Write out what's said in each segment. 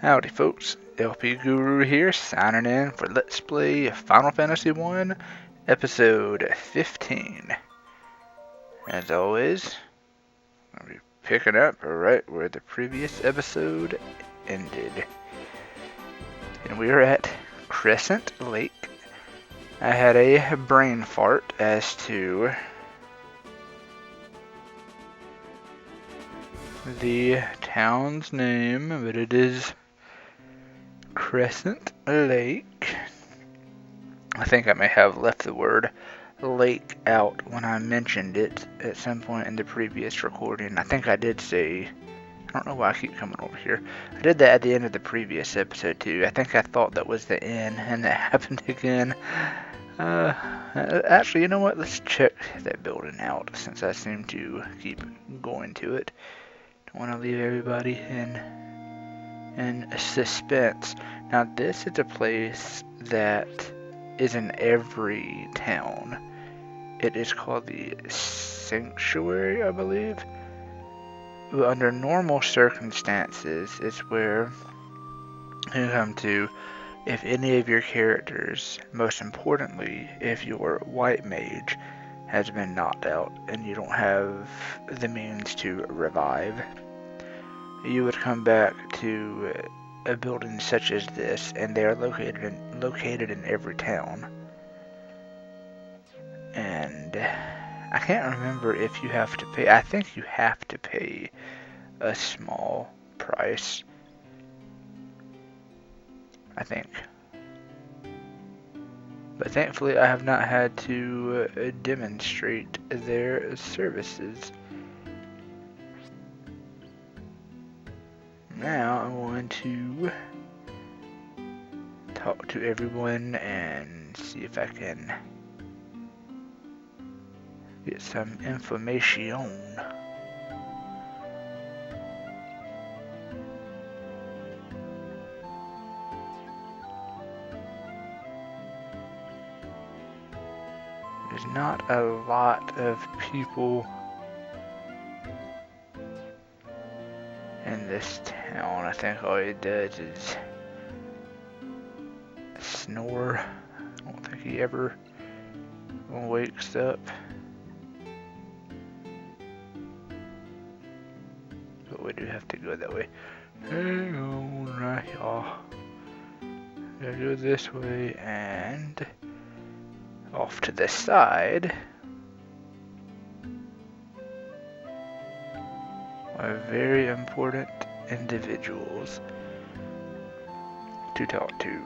Howdy folks, LP Guru here, signing in for Let's Play Final Fantasy 1, Episode 15. As always, I'll be picking up right where the previous episode ended. And we are at Crescent Lake. I had a brain fart as to the town's name, but it is Crescent Lake. I think I may have left the word lake out when I mentioned it at some point in the previous recording. I think I did say, I don't know why I keep coming over here. I did that at the end of the previous episode too. I think I thought that was the end and that happened again. Actually, you know what? Let's check that building out since I seem to keep going to it. Don't want to leave everybody in suspense. Now this is a place that is in every town. It is called the Sanctuary, I believe. But under normal circumstances, it's where you come to if any of your characters, most importantly, if your white mage has been knocked out and you don't have the means to revive, you would come back to a building such as this, and they are located in every town. And I can't remember if you have to pay. I think you have to pay a small price. I think. But thankfully I have not had to demonstrate their services. Now I'm going to talk to everyone and see if I can get some information. There's not a lot of people in this town. I think all he does is snore. I don't think he ever wakes up. But we do have to go that way. Hang on right y'all. Gotta go this way and off to the side are very important individuals to talk to.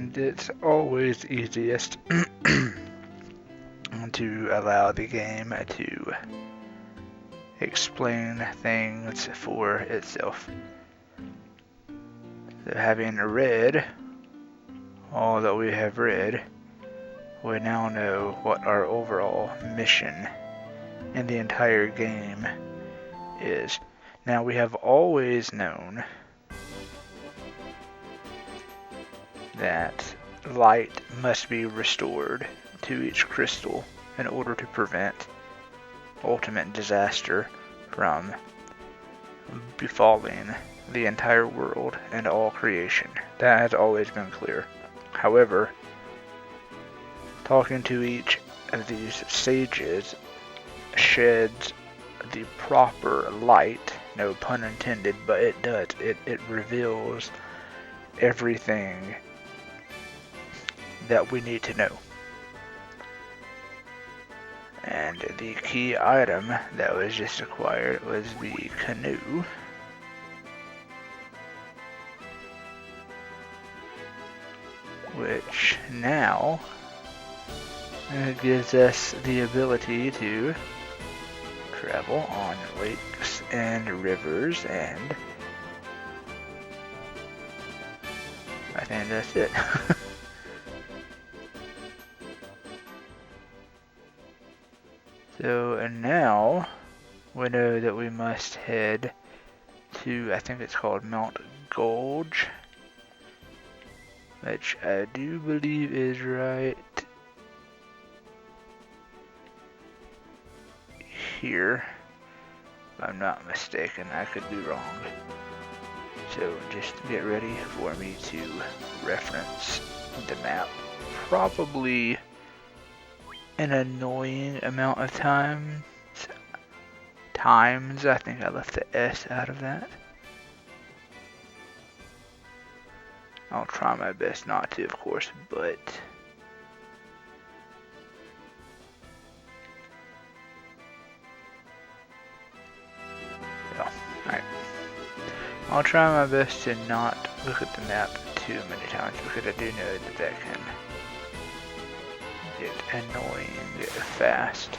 And it's always easiest to allow the game to explain things for itself. So having read all that we have read, we now know what our overall mission in the entire game is. Now, we have always known that light must be restored to each crystal in order to prevent ultimate disaster from befalling the entire world and all creation. That has always been clear. However, talking to each of these sages sheds the proper light, no pun intended, but it does. It reveals everything that we need to know. And the key item that was just acquired was the canoe. Which now gives us the ability to travel on lakes and rivers, and I think that's it. So, and now we know that we must head to, I think it's called Mount Gulg, which I do believe is right here, if I'm not mistaken. I could be wrong. So just get ready for me to reference the map. Probably an annoying amount of times. I think I left the S out of that. I'll try my best not to, of course, but yeah, alright. I'll try my best to not look at the map too many times, because I do know that that can get annoying fast.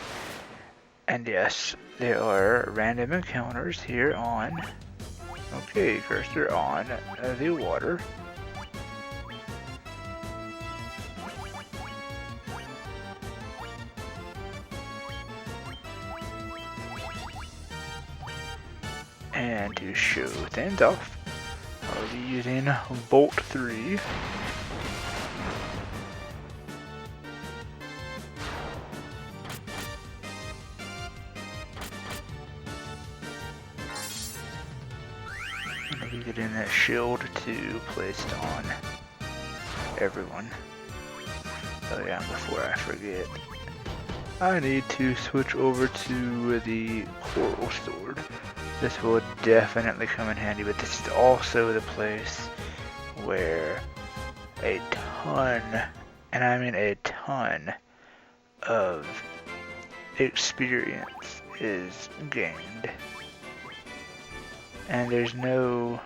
And yes, there are random encounters here on, okay, cursor on the water. And to show things off, I'll be using Bolt 3. I'll be getting that shield 2 placed on everyone. Oh yeah, before I forget, I need to switch over to the Coral Sword. This will definitely come in handy, but this is also the place where a ton, and I mean a ton, of experience is gained. And there's no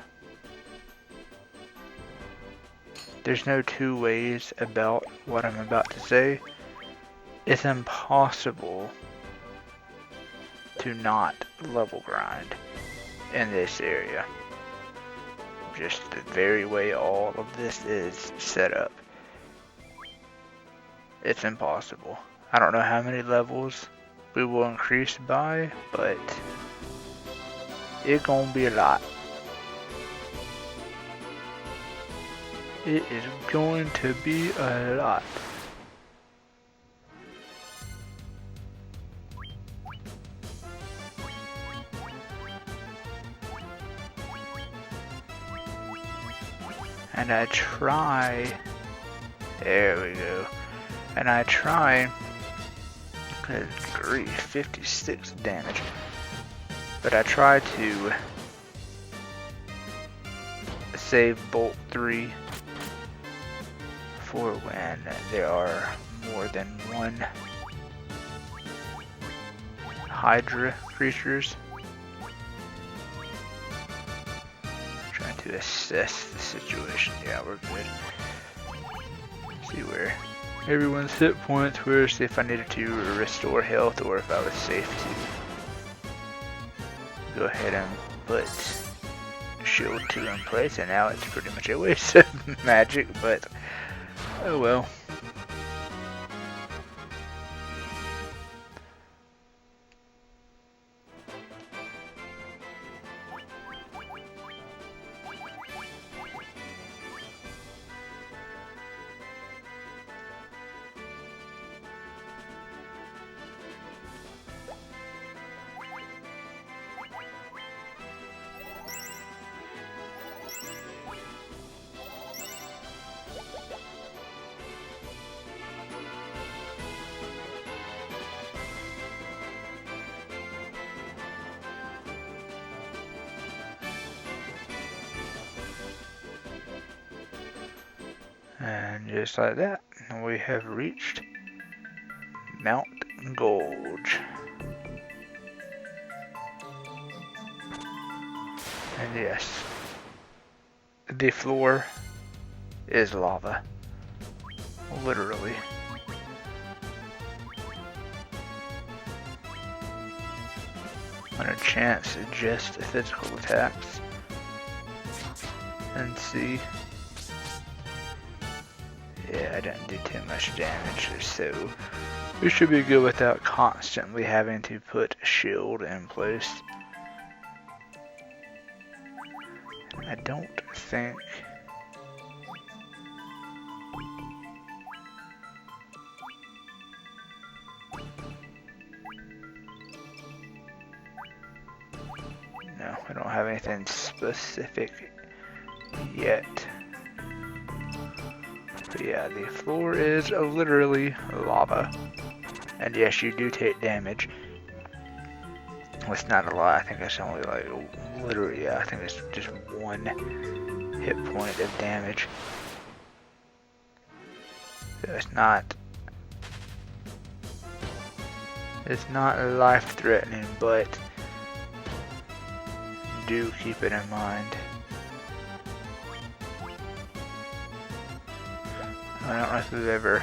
two ways about what I'm about to say. It's impossible to not level grind in this area. Just the very way all of this is set up. It's impossible. I don't know how many levels we will increase by, but it's gonna be a lot. It is going to be a lot. And I try, there we go, and I try, good grief, 56 damage, but I try to save Bolt 3 for when there are more than one Hydra creatures. To assess the situation. Yeah, we're good. see where everyone's hit points were, see if I needed to restore health or if I was safe to go ahead and put shield 2 in place, and now it's pretty much a waste of magic, but oh well. And just like that, we have reached Mount Gulg. And yes, the floor is lava. Literally. On a chance, just physical attacks. And see. Yeah, I didn't do too much damage, so we should be good without constantly having to put a shield in place. I don't think... No, I don't have anything specific yet. But yeah, the floor is literally lava. And yes, you do take damage. It's not a lot, I think it's only like, literally, yeah, I think it's just 1 hit point of damage. So it's not life-threatening, but do keep it in mind. I don't know if we've ever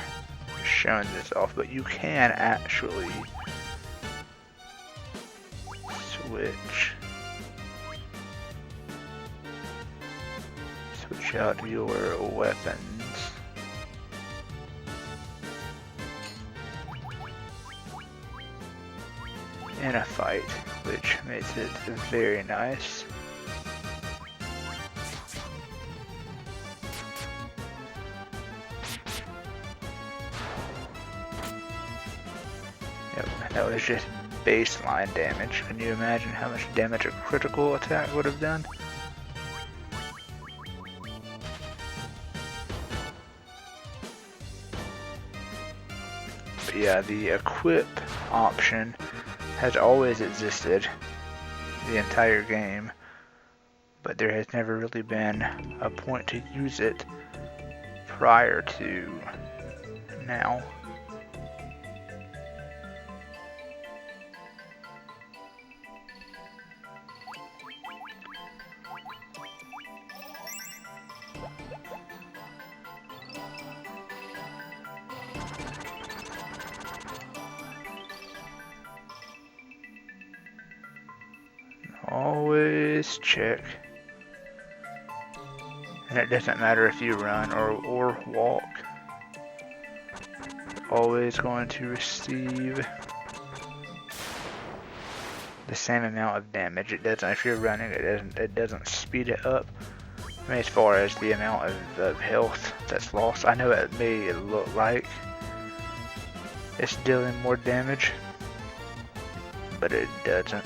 shown this off, but you can actually switch out your weapons. In a fight, which makes it very nice. Yep, that was just baseline damage. Can you imagine how much damage a critical attack would have done? But yeah, the equip option has always existed the entire game, but there has never really been a point to use it prior to now. Always check. And it doesn't matter if you run or walk. Always going to receive the same amount of damage. It doesn't, if you're running, it doesn't speed it up. I mean, as far as the amount of health that's lost, I know it may look like it's dealing more damage, but it doesn't.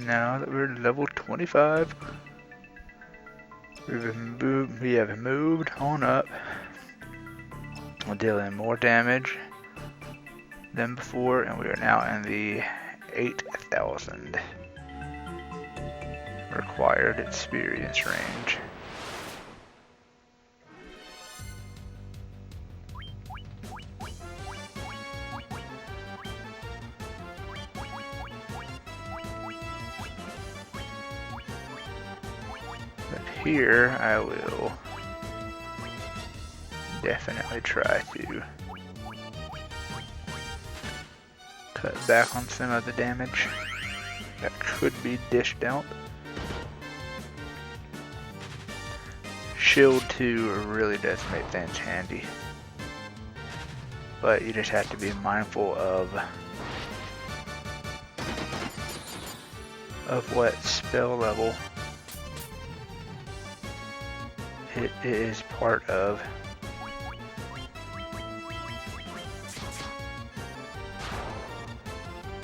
now that we're level 25, we have moved on up, dealing more damage than before, and we are now in the 8,000 required experience range. But here I will definitely try to cut back on some of the damage that could be dished out. Shield 2 really does make things handy, but you just have to be mindful of what spell level it is part of.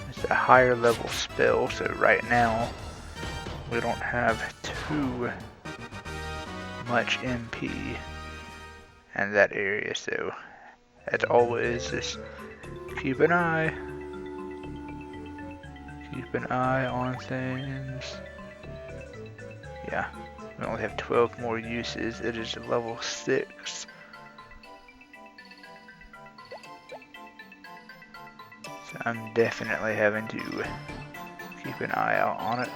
It's a higher level spell, so right now we don't have too much MP in that area, so as always, just keep an eye on things. Yeah, we only have 12 more uses. It is level 6. So I'm definitely having to keep an eye out on it.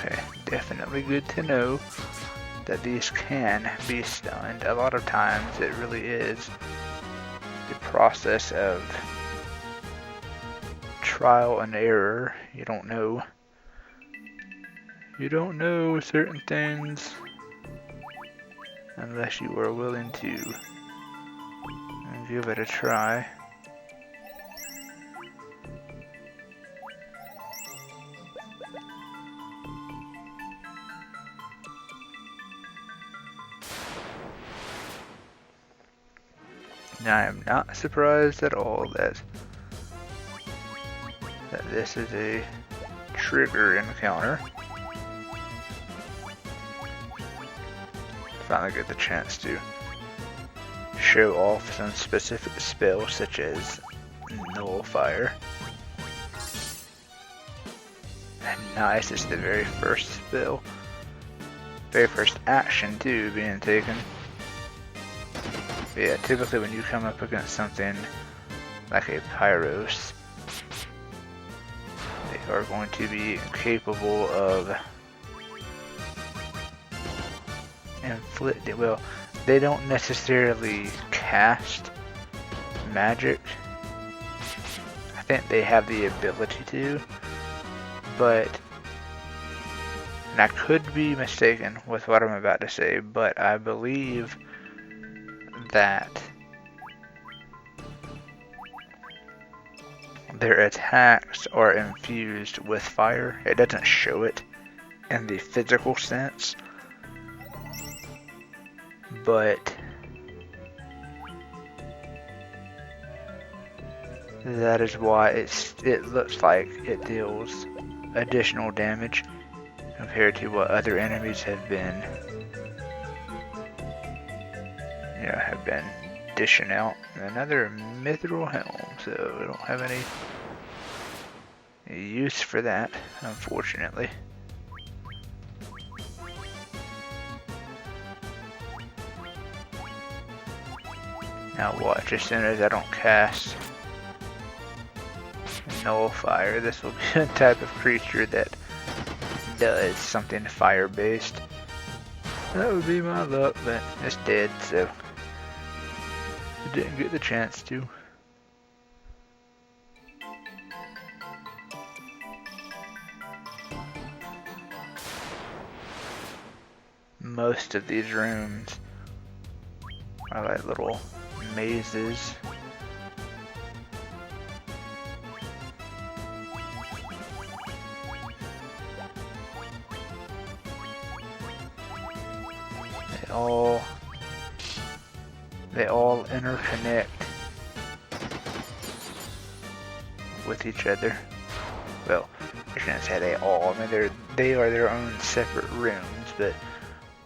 Okay, definitely good to know that these can be stunned. A lot of times it really is the process of trial and error. You don't know certain things unless you are willing to give it a try. Now, I am not surprised at all that this is a trigger encounter. Finally get the chance to show off some specific spells such as Nullifier. And nice, it's the very first spell. Very first action too being taken. But yeah, typically when you come up against something like a Pyros, they are going to be capable of inflicting, well, they don't necessarily cast magic. I think they have the ability to, but, and I could be mistaken with what I'm about to say, but I believe that their attacks are infused with fire. It doesn't show it in the physical sense, but that is why it looks like it deals additional damage compared to what other enemies have been, have been dishing out. Another mithril helm, so we don't have any use for that, unfortunately. Now watch, as soon as I don't cast nullifier. This will be a type of creature that does something fire-based. That would be my luck, but it's dead, so I didn't get the chance to. Most of these rooms are like little mazes. They all interconnect with each other. Well, I shouldn't say they all. I mean, they are their own separate rooms, but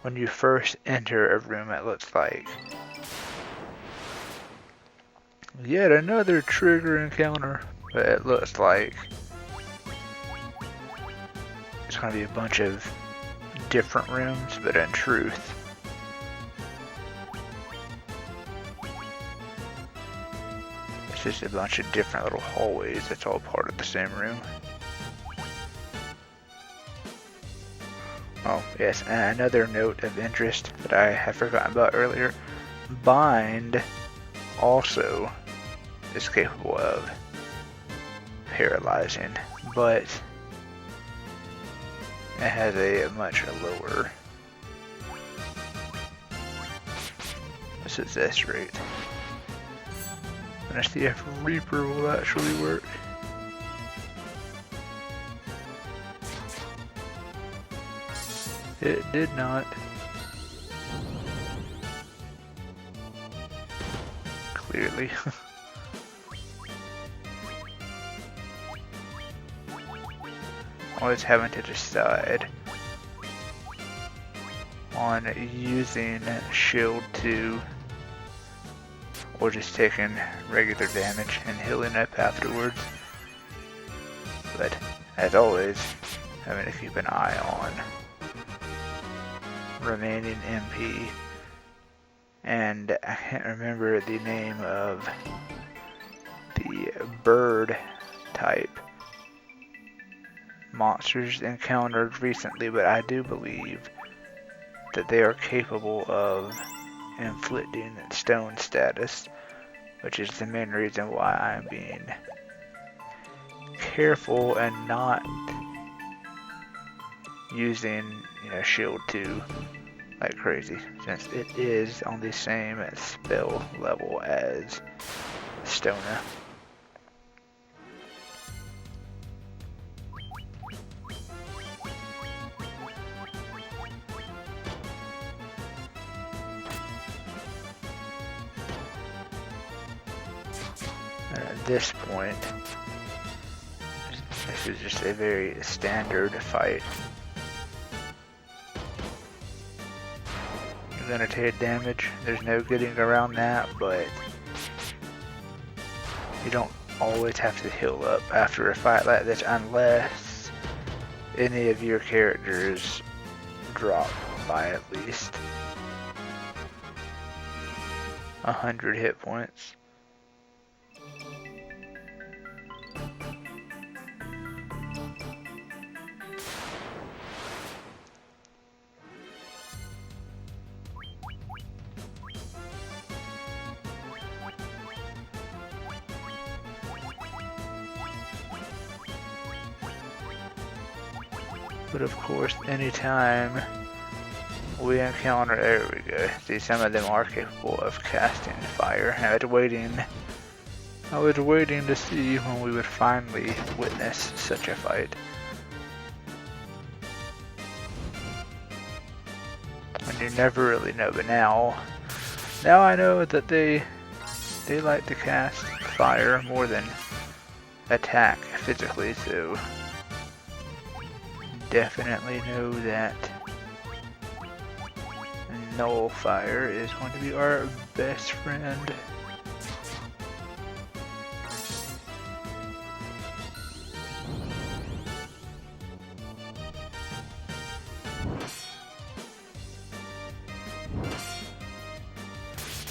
when you first enter a room, it looks like yet another trigger encounter, but it looks like it's going to be a bunch of different rooms, but in truth, it's just a bunch of different little hallways that's all part of the same room. Oh, yes, and another note of interest that I had forgotten about earlier, Bind also is capable of paralyzing, but it has a much lower success rate. Let's see if Reaper will actually work. It did not. Clearly. Always having to decide on using shield 2 or just taking regular damage and healing up afterwards. But as always, having to keep an eye on remaining MP, and I can't remember the name of the bird type monsters encountered recently, but I do believe that they are capable of inflicting stone status, which is the main reason why I'm being careful and not using, shield 2 like crazy, since it is on the same spell level as Stona. At this point, this is just a very standard fight. You're gonna take damage, there's no getting around that, but you don't always have to heal up after a fight like this unless any of your characters drop by at least 100 hit points. But of course, anytime we encounter, there we go. See, some of them are capable of casting fire. I was waiting to see when we would finally witness such a fight. And you never really know, but now I know that they like to cast fire more than attack physically, so definitely know that nullifier is going to be our best friend.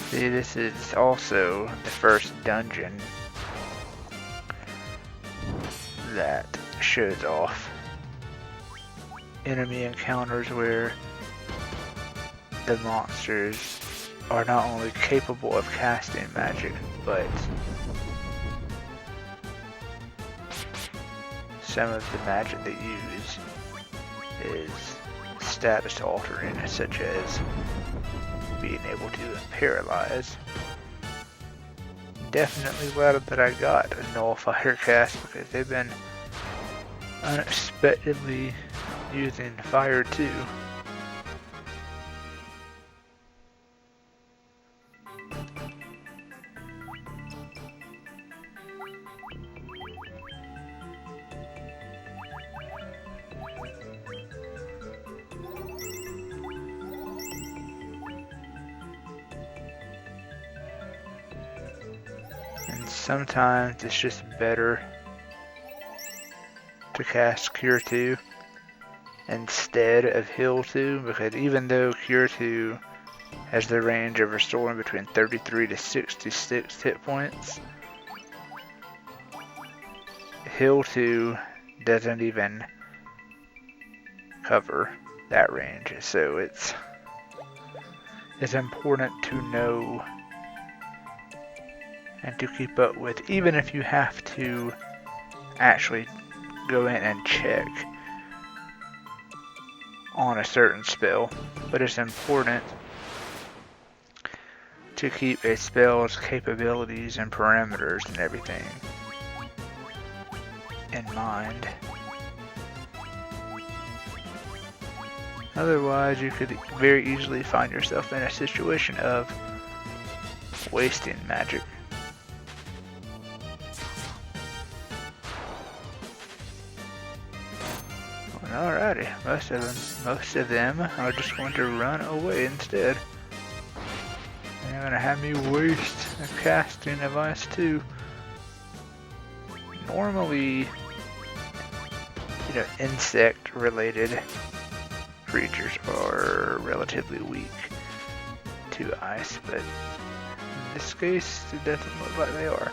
See, this is also the first dungeon that shows off enemy encounters where the monsters are not only capable of casting magic, but some of the magic they use is status altering, such as being able to paralyze. Definitely glad that I got a nullifier cast because they've been unexpectedly using fire too. And sometimes it's just better to cast Cure 2 instead of Heal 2, because even though Cure 2 has the range of restoring between 33 to 66 hit points, Heal 2 doesn't even cover that range, so it's important to know and to keep up with, even if you have to actually go in and check on a certain spell. But it's important to keep a spell's capabilities and parameters and everything in mind. Otherwise, you could very easily find yourself in a situation of wasting magic. Alrighty, most of them are just going to run away instead. And they're going to have me waste a casting device too. Normally, insect-related creatures are relatively weak to ice, but in this case, it doesn't look like they are.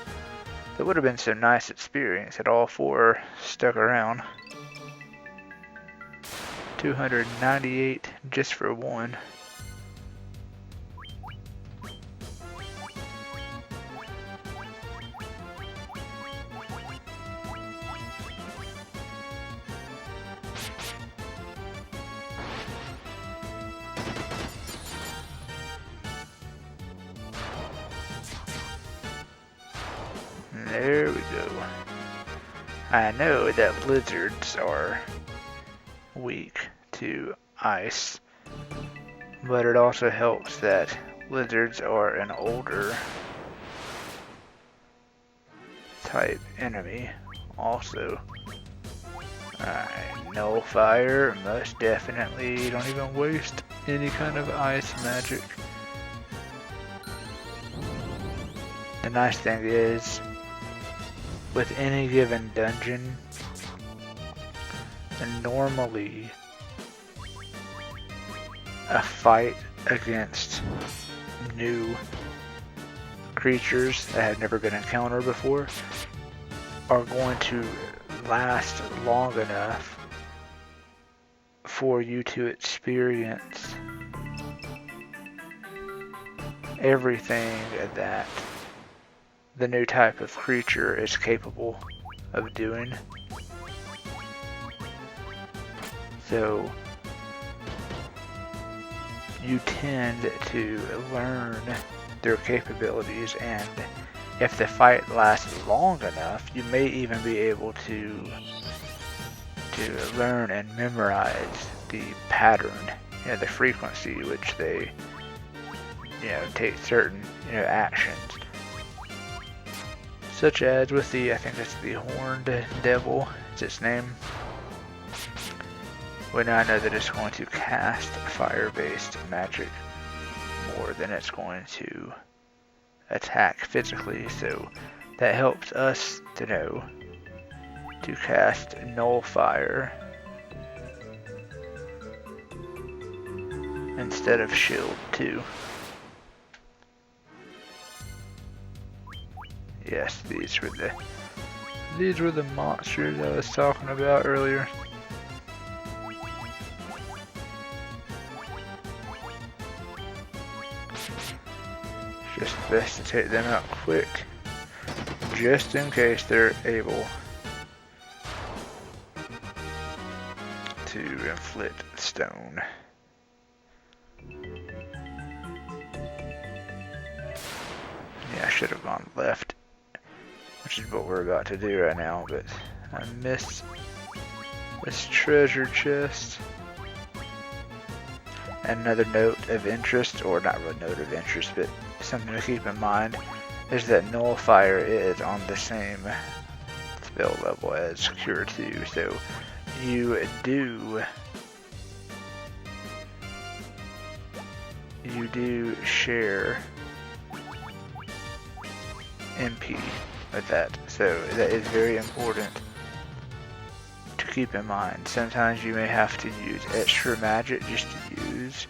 It would have been some nice experience had all four stuck around. 298 just for one. There we go. I know that lizards are weak to ice, but it also helps that lizards are an older type enemy also. Alright, nullifier, most definitely. Don't even waste any kind of ice magic. The nice thing is, with any given dungeon, normally a fight against new creatures that have never been encountered before are going to last long enough for you to experience everything that the new type of creature is capable of doing. So you tend to learn their capabilities, and if the fight lasts long enough, you may even be able to learn and memorize the pattern, the frequency which they take certain actions. Such as with the, I think it's the Horned Devil, is its name. Well, now I know that it's going to cast fire-based magic more than it's going to attack physically, so that helps us to know to cast Nullifier instead of Shield 2. Yes, these were these were the monsters I was talking about earlier. It's just best to take them out quick, just in case they're able to inflict stone. Yeah, I should have gone left, which is what we're about to do right now, but I missed this treasure chest. Another note of interest, or not really note of interest, but something to keep in mind, is that Nullifier is on the same spell level as Cure 2, so you do share MP with that, so that is very important to keep in mind. Sometimes you may have to use extra magic just to use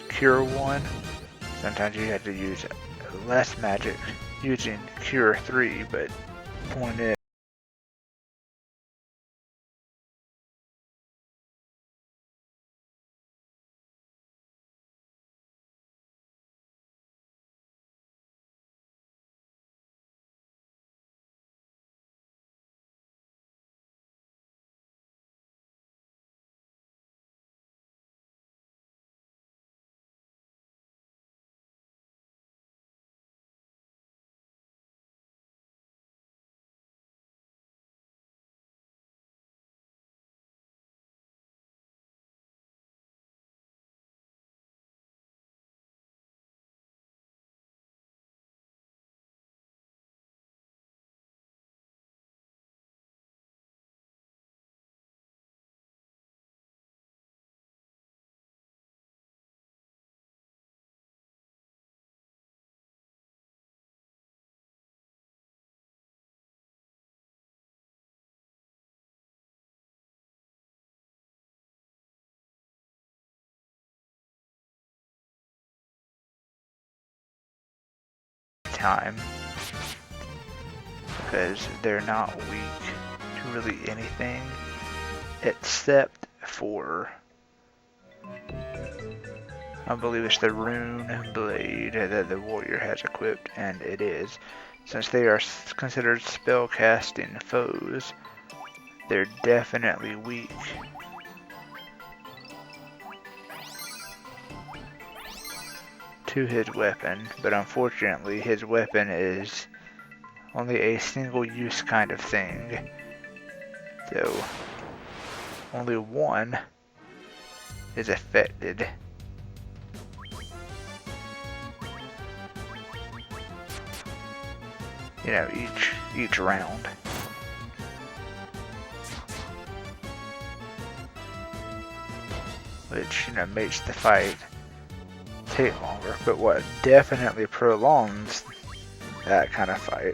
Cure 1. Sometimes you have to use less magic using Cure 3, but point is, time, because they're not weak to really anything except for, I believe it's the rune blade that the warrior has equipped, and it is. Since they are considered spellcasting foes, they're definitely weak to his weapon, but unfortunately his weapon is only a single use kind of thing, so only one is affected. You know, each round. Which, you know, makes the fight take longer, but what definitely prolongs that kind of fight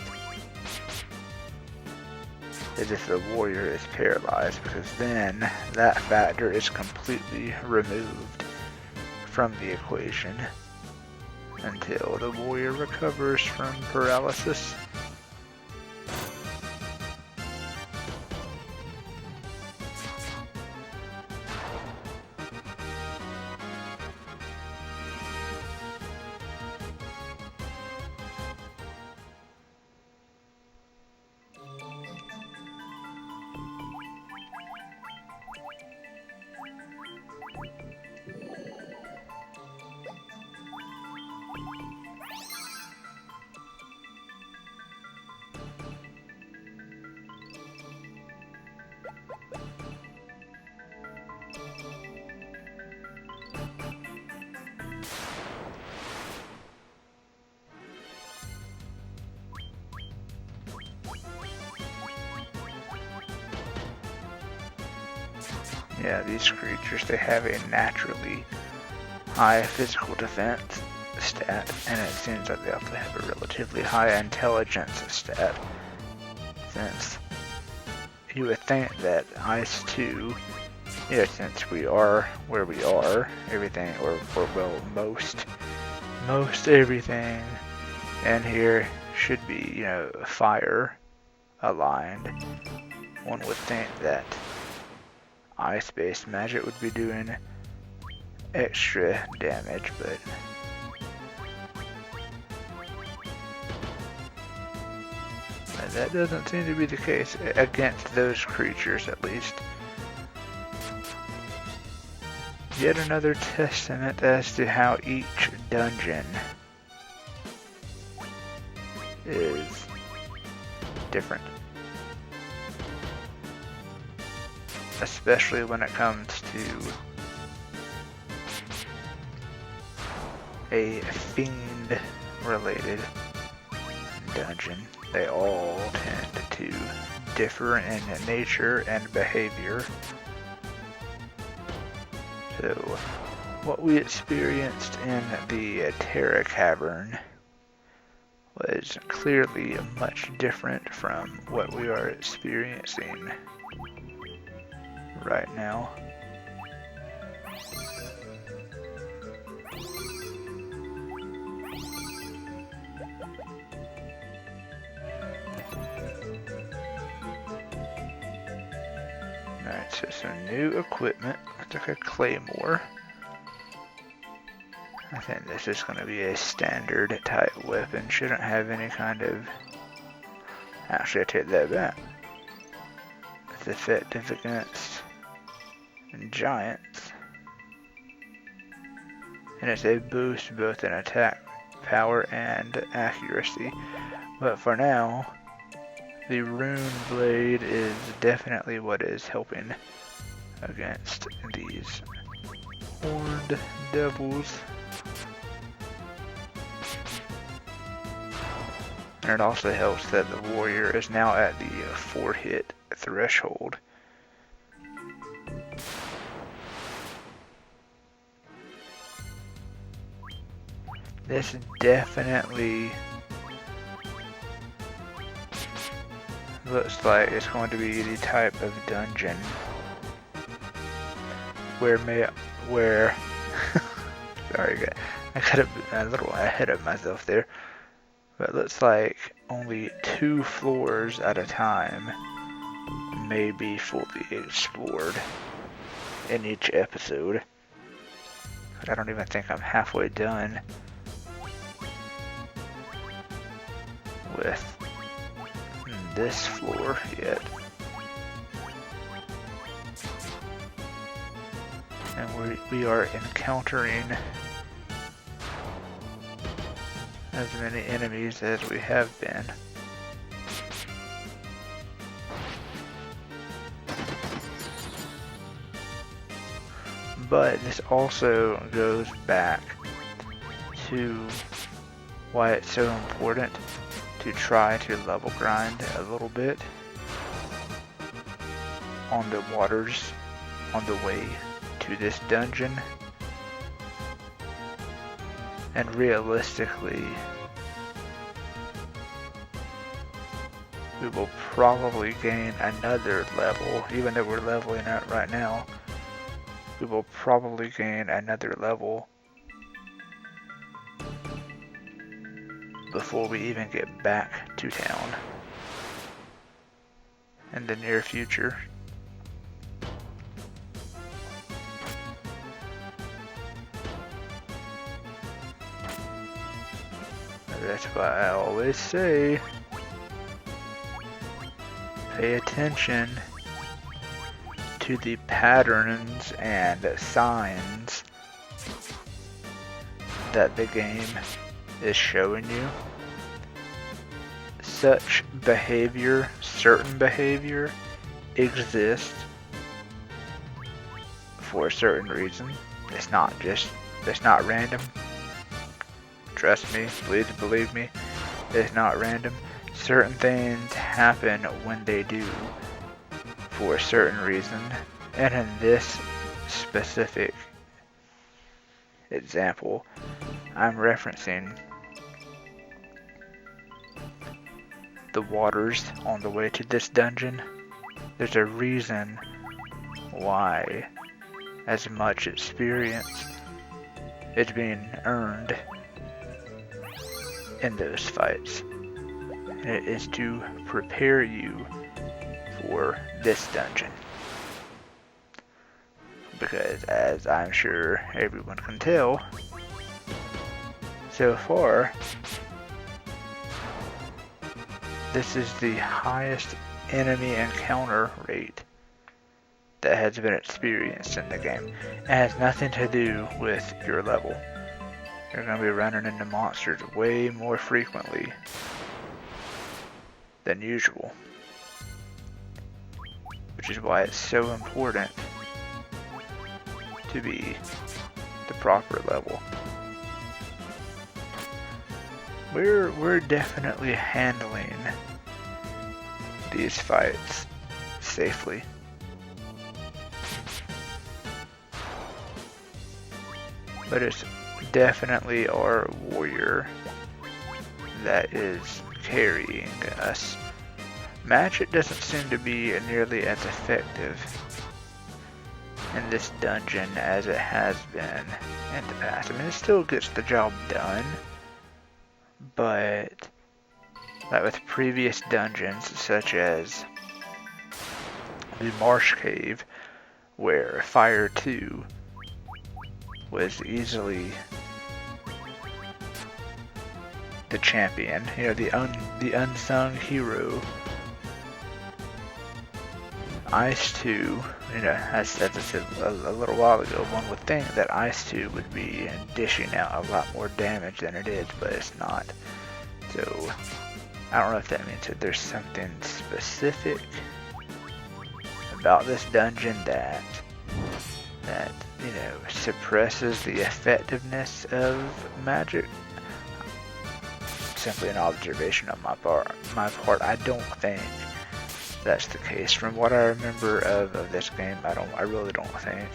is if the warrior is paralyzed, because then that factor is completely removed from the equation until the warrior recovers from paralysis. Yeah, these creatures, they have a naturally high physical defense stat, and it seems like they also have a relatively high intelligence stat, since you would think that Ice 2, you know, since we are where we are, everything, or well, most everything in here should be, you know, fire aligned, one would think that ice-based magic would be doing extra damage, but that doesn't seem to be the case against those creatures, at least. Yet another testament as to how each dungeon is different. Especially when it comes to a fiend-related dungeon. They all tend to differ in nature and behavior. So, what we experienced in the Terra Cavern was clearly much different from what we are experiencing right now. Alright, so some new equipment. I took a claymore. I think this is going to be a standard type weapon. Shouldn't have any kind of... Actually, I take that back. It's effective against giants. And it's a boost both in attack power and accuracy. But for now, the rune blade is definitely what is helping against these horned devils. And it also helps that the warrior is now at the 4-hit threshold. This definitely looks like it's going to be the type of dungeon where sorry, I got a little ahead of myself there. But it looks like only 2 floors at a time may be fully explored in each episode. But I don't even think I'm halfway done with this floor yet. And we are encountering as many enemies as we have been. But this also goes back to why it's so important to try to level grind a little bit on the waters on the way to this dungeon. And realistically, we will probably gain another level, even though we're leveling out right now. We will probably gain another level before we even get back to town in the near future. That's why I always say, pay attention to the patterns and signs that the game is showing you. Such behavior, certain behavior, exists for a certain reason. It's not random. Trust me, please believe me, it's not random. Certain things happen when they do for a certain reason. And in this specific example, I'm referencing the waters on the way to this dungeon. There's a reason why as much experience is being earned in those fights. and it is to prepare you for this dungeon. Because as I'm sure everyone can tell, so far, this is the highest enemy encounter rate that has been experienced in the game. It has nothing to do with your level. You're going to be running into monsters way more frequently than usual. Which is why it's so important to be the proper level. We're definitely handling these fights safely. But it's definitely our warrior that is carrying us. Magic doesn't seem to be nearly as effective in this dungeon as it has been in the past. I mean, it still gets the job done, but like with previous dungeons, such as the Marsh Cave, where Fire 2 was easily the champion, you know, the unsung hero. Ice 2, you know, as I said a little while ago, one would think that Ice 2 would be dishing out a lot more damage than it is, but it's not. So, I don't know if that means that there's something specific about this dungeon that you know, suppresses the effectiveness of magic. Simply an observation on my part. I don't think that's the case. From what I remember of this game, I really don't think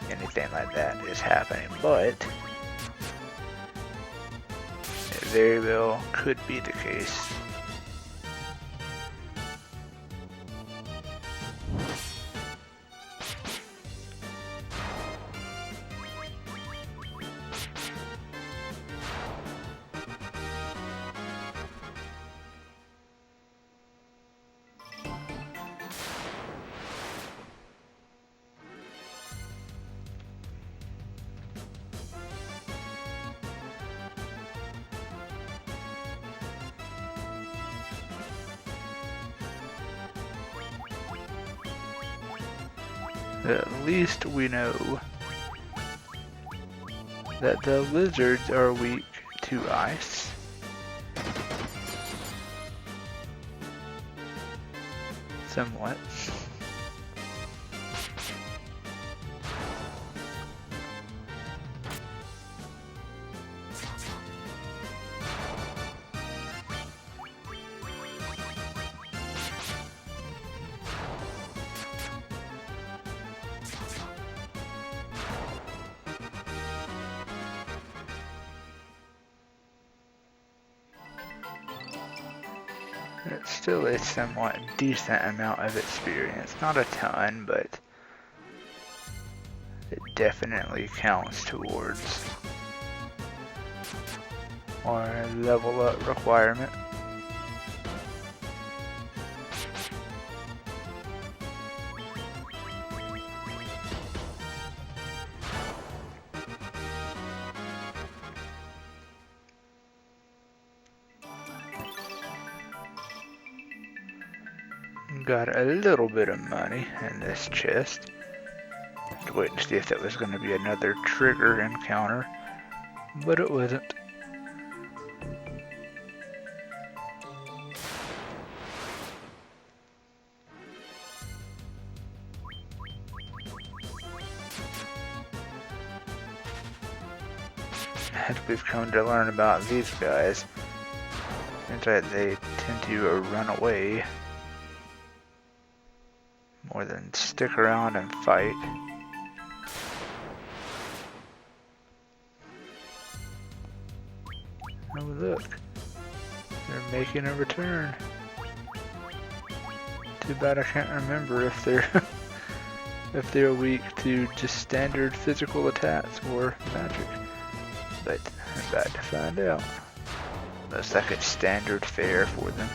anything like that is happening, but it very well could be the case. At least we know that the lizards are weak to ice. Somewhat. It's still a somewhat decent amount of experience. Not a ton, but it definitely counts towards our level up requirement. Got a little bit of money in this chest. Waiting to see if that was going to be another trigger encounter, but it wasn't. As we've come to learn about these guys, seems like they tend to run away more than stick around and fight. Oh look, they're making a return. Too bad I can't remember if they're weak to just standard physical attacks or magic. But I'm about to find out. Looks like it's standard fare for them.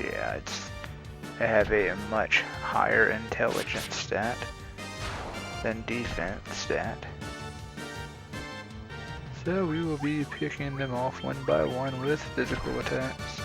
Yeah, they have a much higher intelligence stat than defense stat. So we will be picking them off one by one with physical attacks.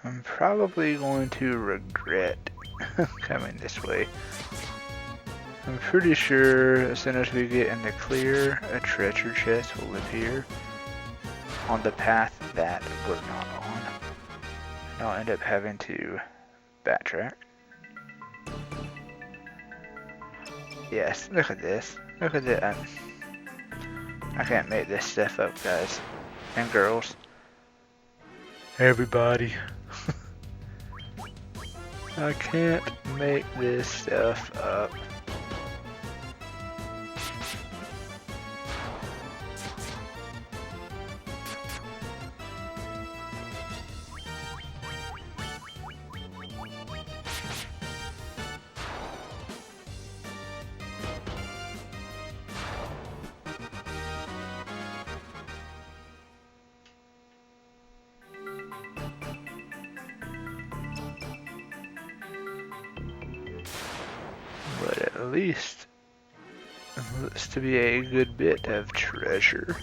I'm probably going to regret coming this way. I'm pretty sure as soon as we get in the clear, a treasure chest will appear on the path that we're not on. And I'll end up having to backtrack. Yes, look at this. Look at that. I can't make this stuff up, guys. And girls. Everybody. I can't make this stuff up. But at least it looks to be a good bit of treasure.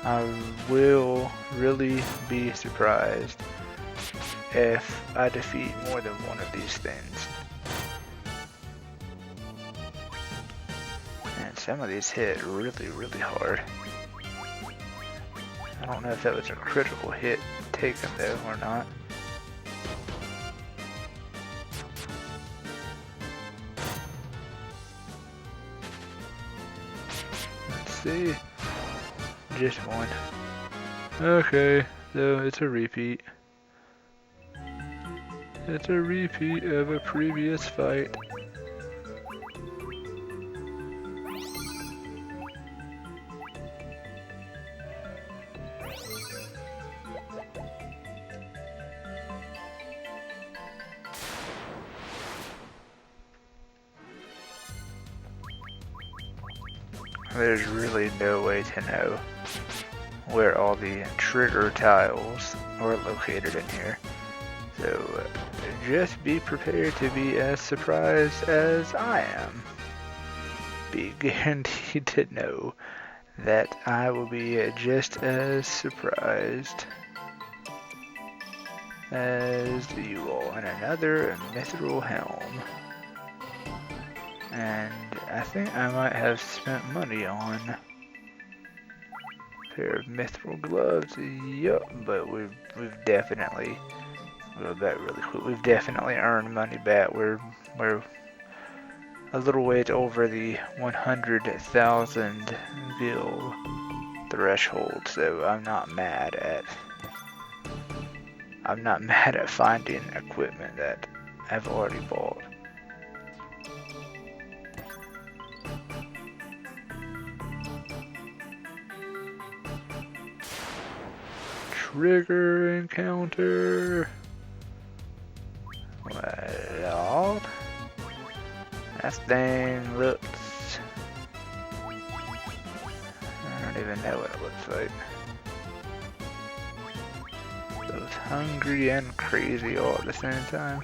I will really be surprised if I defeat more than one of these things. And some of these hit really, really hard. I don't know if that was a critical hit taken though or not. See, just one. Okay, so it's a repeat. It's a repeat of a previous fight. There's really no way to know where all the trigger tiles are located in here. So just be prepared to be as surprised as I am. Be guaranteed to know that I will be just as surprised as you all. And another mithril helm. And I think I might have spent money on a pair of mithril gloves. Yup, but we've definitely, go back really quick. We've definitely earned money back. We're a little ways over the 100,000 gil threshold, so I'm not mad at finding equipment that I've already bought. Trigger encounter. Well, that thing looks, I don't even know what it looks like. Both hungry and crazy all at the same time.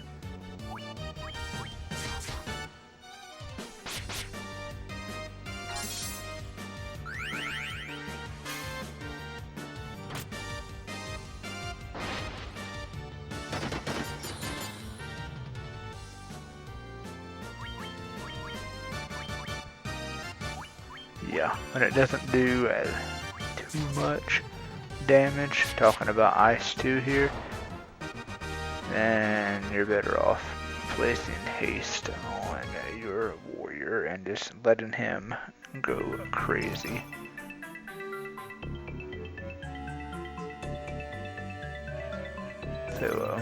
Yeah, when it doesn't do too much damage, talking about Ice 2 here, then you're better off placing haste on your warrior and just letting him go crazy. So,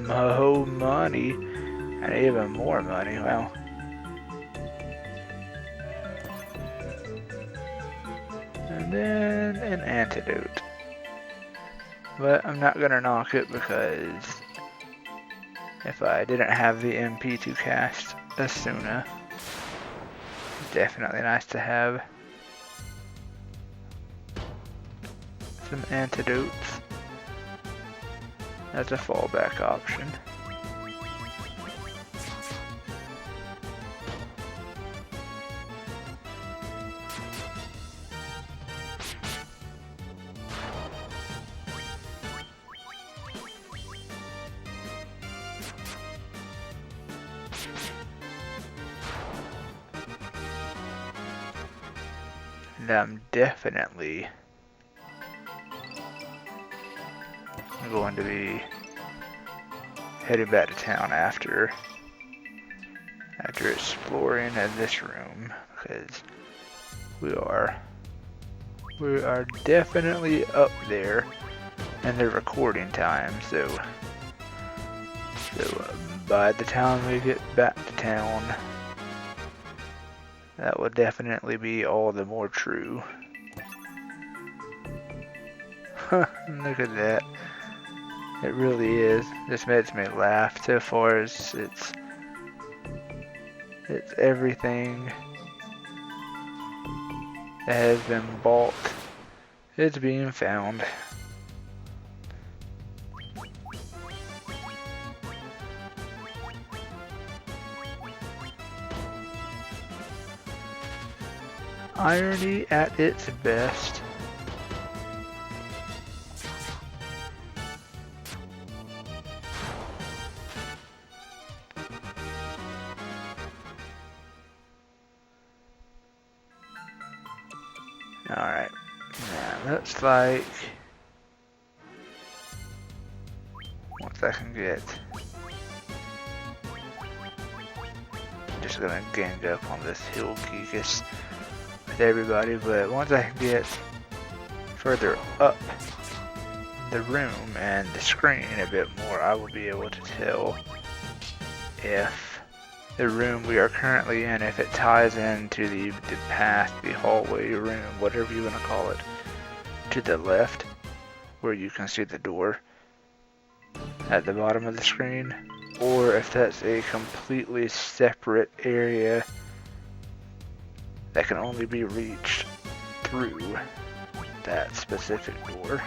mo money, and even more money, well. And then an antidote. But I'm not gonna knock it because if I didn't have the MP to cast Asuna, it's definitely nice to have some antidotes as a fallback option. And I'm definitely going to be heading back to town after exploring this room, because we are definitely up there in the recording time. So by the time we get back to town, that will definitely be all the more true. Look at that. It really is. This makes me laugh so far as it's everything that has been bought. It's being found. Irony at its best. Alright, now looks like once I can get, I'm just gonna gang up on this hill geekus with everybody, but once I can get further up the room and the screen a bit more, I will be able to tell if the room we are currently in, if it ties into the path, the hallway, room, whatever you want to call it, to the left, where you can see the door at the bottom of the screen, or if that's a completely separate area that can only be reached through that specific door.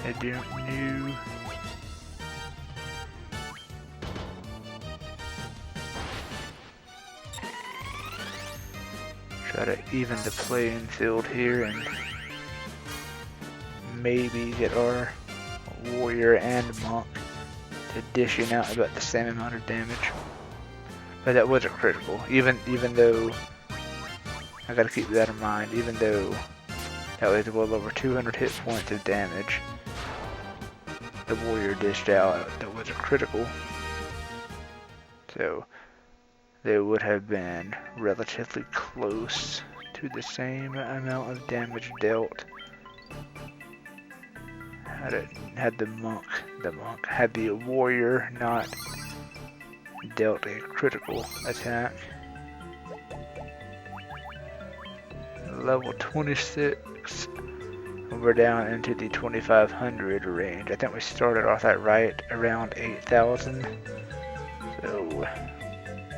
I don't know. Try to even the playing field here and maybe get our warrior and monk to dishing out about the same amount of damage. But that wasn't critical. Even though I gotta keep that in mind, even though that was well over 200 hit points of damage, the warrior dished out, that wasn't critical. So they would have been relatively close to the same amount of damage dealt had the warrior not dealt a critical attack. Level 26, we're down into the 2500 range. I think we started off at right around 8000. So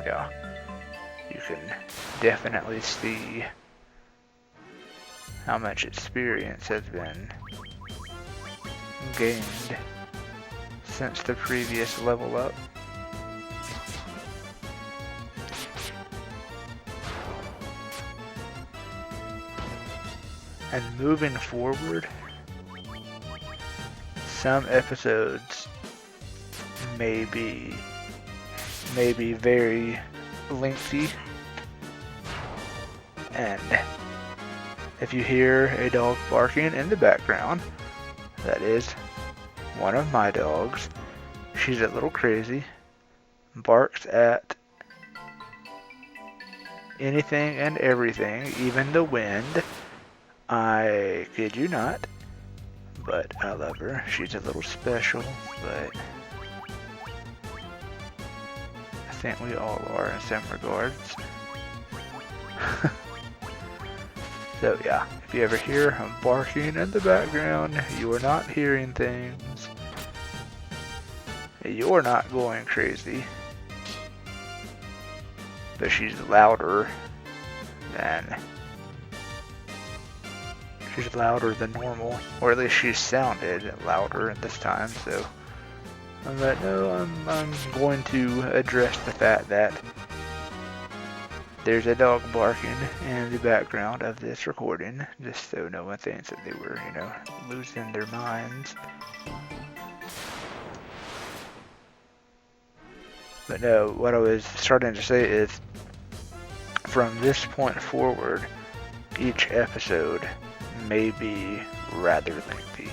yeah, you can definitely see how much experience has been gained since the previous level up. And moving forward, some episodes may be very lengthy, and if you hear a dog barking in the background, that is one of my dogs. She's a little crazy, barks at anything and everything, even the wind. I kid you not, but I love her. She's a little special, but I think we all are in some regards. So yeah, if you ever hear barking in the background, you are not hearing things. You're not going crazy. But she's louder than normal, or at least she sounded louder at this time. So I'm like, no, I'm going to address the fact that there's a dog barking in the background of this recording, just so no one thinks that they were, losing their minds. But no, what I was starting to say is, from this point forward, each episode may be rather lengthy.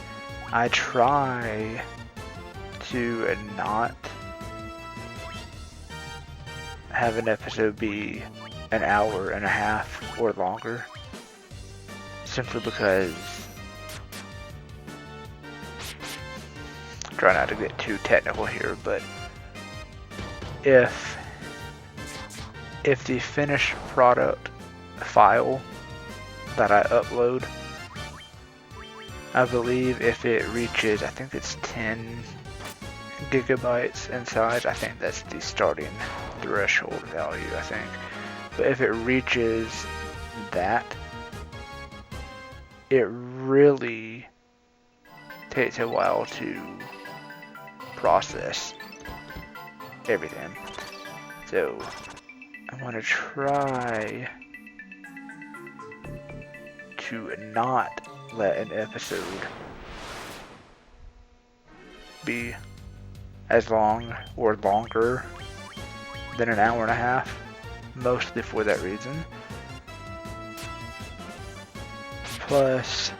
I try to not have an episode be an hour and a half or longer, simply because, try not to get too technical here, but if the finished product file that I upload, I believe if it reaches, I think it's 10 gigabytes in size, I think that's the starting threshold value, I think. But if it reaches that, it really takes a while to process everything. So I'm going to try to not let an episode be as long or longer than an hour and a half, mostly for that reason. Plus,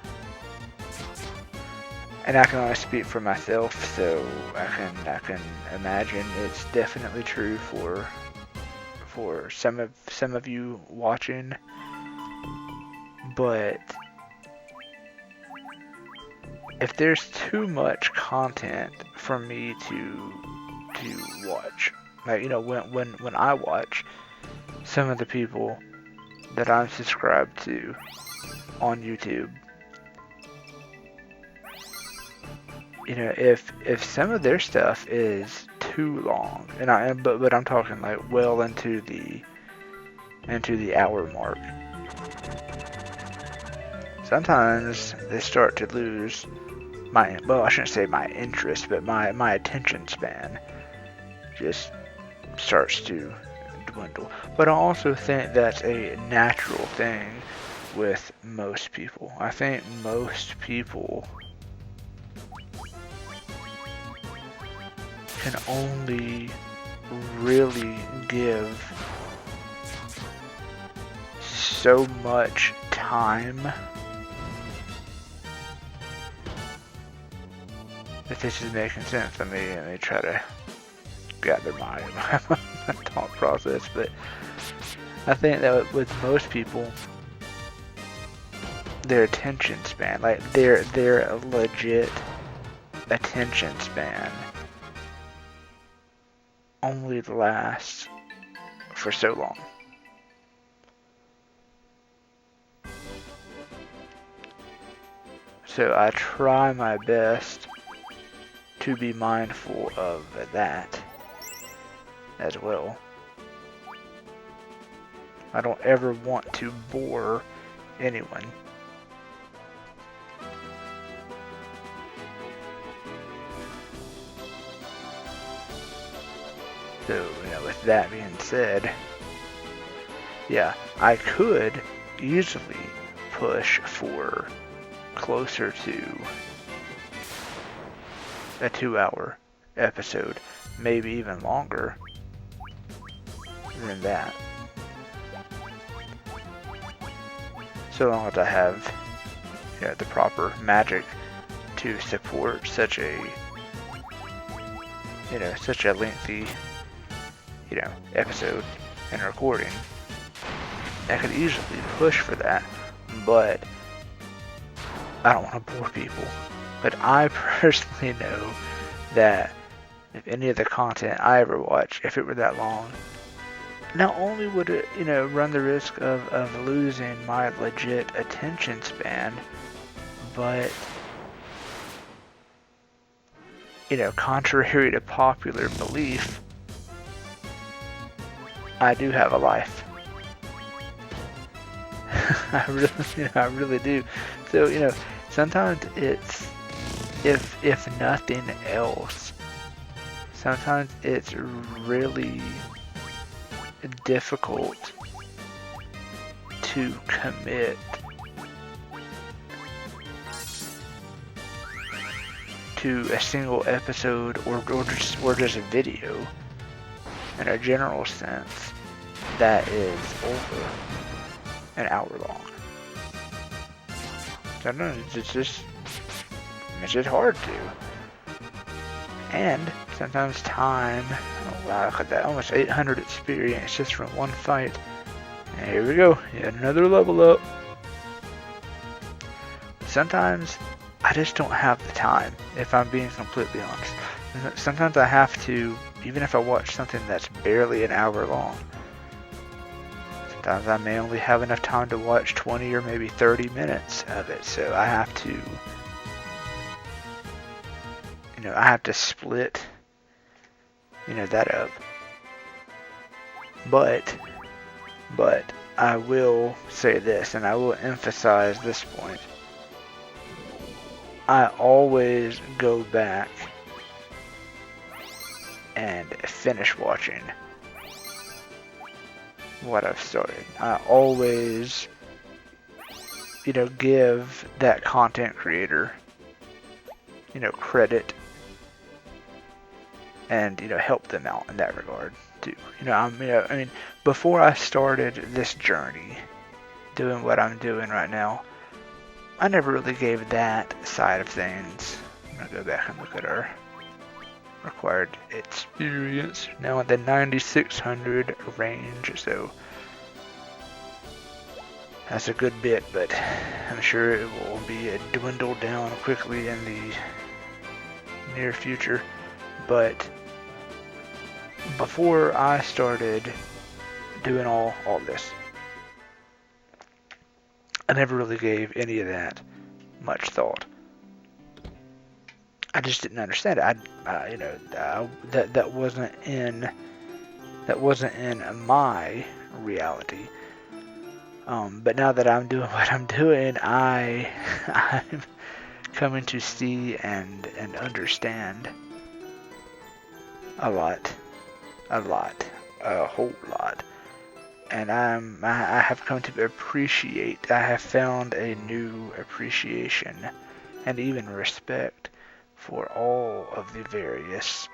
and I can only speak for myself, so I can imagine it's definitely true for some of you watching, but if there's too much content for me to watch, like, when I watch, some of the people that I'm subscribed to on YouTube, if some of their stuff is too long, but I'm talking like well into the hour mark, sometimes they start to lose I shouldn't say my interest, but my attention span just starts to dwindle. But I also think that's a natural thing with most people. I think most people can only really give so much time. If this is making sense, let me try to gather my thought process. But I think that with most people, their attention span, like their legit attention span, only lasts for so long. So I try my best to be mindful of that as well. I don't ever want to bore anyone. So, with that being said, yeah, I could easily push for closer to a 2-hour episode, maybe even longer than that. so long as I have, the proper magic to support such a lengthy, episode and recording. I could easily push for that, but I don't want to bore people. But I personally know that if any of the content I ever watch, if it were that long, not only would it, run the risk of losing my legit attention span, but, contrary to popular belief, I do have a life. I really do. So, sometimes it's, if nothing else, sometimes it's really difficult to commit to a single episode or just a video in a general sense that is over an hour long. I don't know, it's just hard to. And sometimes time, oh wow, look at that, almost 800 experience just from one fight. And here we go, yet another level up. Sometimes I just don't have the time, if I'm being completely honest. Sometimes I have to, even if I watch something that's barely an hour long, sometimes I may only have enough time to watch 20 or maybe 30 minutes of it, so I have to, I have to split, that up. But I will say this, and I will emphasize this point. I always go back and finish watching what I've started. I always, give that content creator, credit and, help them out in that regard too. Before I started this journey, doing what I'm doing right now, I never really gave that side of things. I'm gonna go back and look at our required experience. Now at the 9600 range, so that's a good bit, but I'm sure it will be dwindled down quickly in the near future. But before I started doing all this, I never really gave any of that much thought. I just didn't understand it. That wasn't in my reality. But now that I'm doing what I'm doing, I'm coming to see and understand a whole lot. And I have come to appreciate, I have found a new appreciation and even respect for all of the various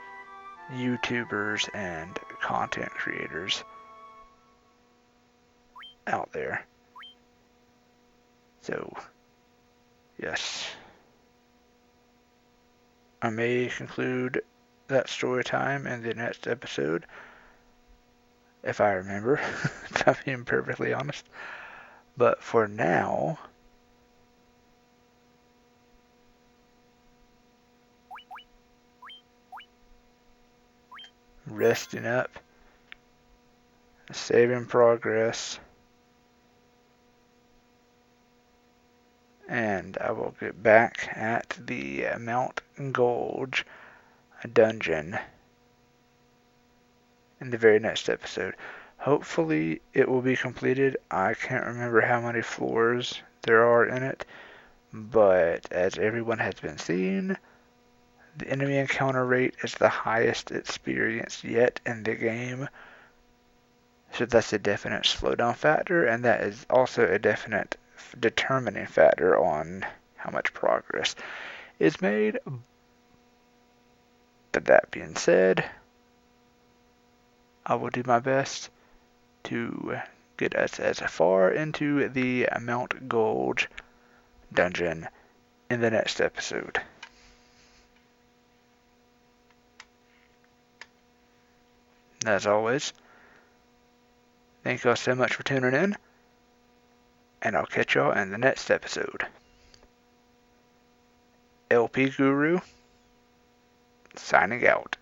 YouTubers and content creators out there. So, yes. I may conclude that story time in the next episode, if I remember, if I'm being perfectly honest. But for now, resting up, saving progress, and I will get back at the Mount Gulg dungeon in the very next episode. Hopefully it will be completed. I can't remember how many floors there are in it, but as everyone has been seeing, the enemy encounter rate is the highest experienced yet in the game. So that's a definite slowdown factor, and that is also a definite determining factor on how much progress is made. But that being said, I will do my best to get us as far into the Mount Gulg dungeon in the next episode. As always, thank y'all so much for tuning in, and I'll catch y'all in the next episode. LP Guru, signing out.